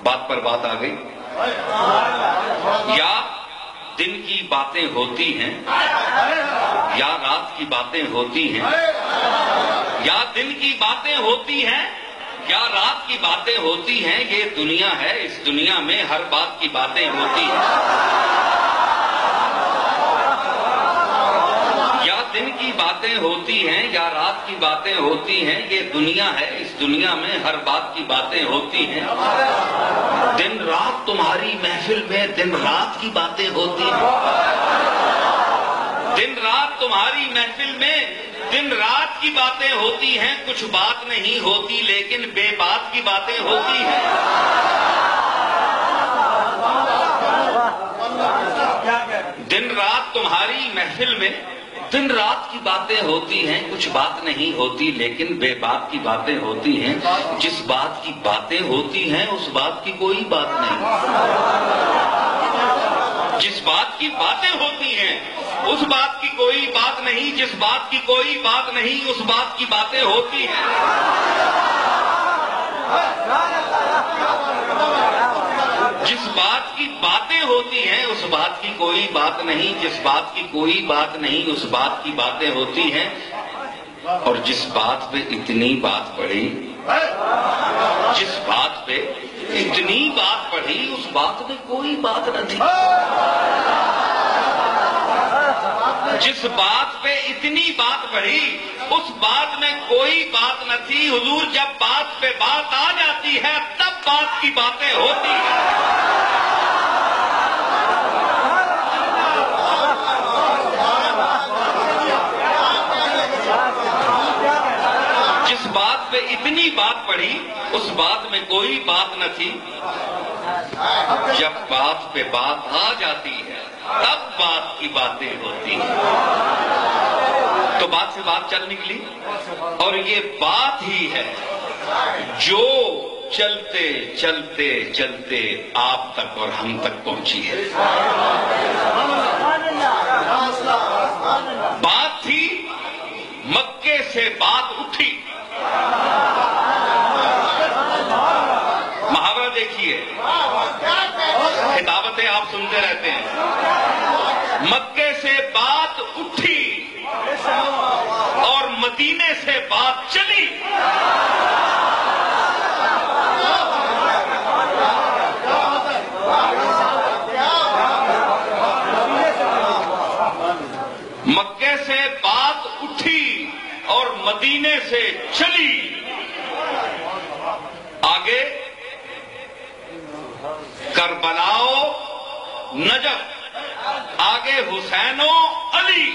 بات پر بات آ گئی. یا دن کی باتیں ہوتی ہیں یا رات کی باتیں ہوتی ہیں, یا دن کی باتیں ہوتی ہیں یا رات کی باتیں ہوتی ہیں, یہ دنیا ہے, اس دنیا میں ہر بات کی باتیں ہوتی ہیں. یا دن کی باتیں ہوتی ہیں یا رات کی باتیں ہوتی ہیں, یہ دنیا ہے, اس دنیا میں ہر بات کی باتیں ہوتی ہیں. دن رات تمہاری محفل میں دن رات کی باتیں ہوتی ہیں. دن رات تمہاری محفل میں دن رات کی باتیں ہوتی ہیں. کچھ بات نہیں ہوتی لیکن بے بات کی باتیں ہوتی ہیں. دن رات تمہاری محفل میں دن رات کی باتیں ہوتی ہیں. کچھ بات نہیں ہوتی لیکن بے بات کی باتیں ہوتی ہیں. جس بات کی باتیں ہوتی ہیں اس بات کی کوئی بات نہیں. جس بات کی باتیں ہوتی ہیں اس بات کی کوئی بات نہیں. جس بات کی کوئی بات نہیں اس بات کی باتیں ہوتی ہیں. جس بات کی باتیں ہوتی ہیں اس بات کی کوئی بات نہیں. جس بات کی کوئی بات نہیں اس بات کی باتیں ہوتی ہیں. اور جس بات پہ اتنی بات پڑھی, جس بات پہ اتنی بات پڑھی اس بات میں کوئی بات نہ تھی. جس بات پہ اتنی بات پڑھی اس بات میں کوئی بات نہ تھی. حضور جب بات پہ بات آ جاتی ہے تب بات کی باتیں ہوتی ہیں. جس بات پہ اتنی بات پڑھی اس بات میں کوئی بات نہ تھی. جب بات پہ بات آ جاتی ہے تب بات کی باتیں ہوتی ہیں. تو بات سے بات چل نکلی اور یہ بات ہی ہے جو چلتے چلتے چلتے آپ تک اور ہم تک پہنچی ہے. بات تھی, مکے سے بات اٹھی. محاورہ دیکھیے, خطابتیں آپ سنتے رہتے ہیں. مکے سے بات اٹھی اور مدینے سے بات چلی. مکے سے بات اٹھی اور مدینے سے چلی. آگے کربلاؤ نجف, آگے حسین و علی.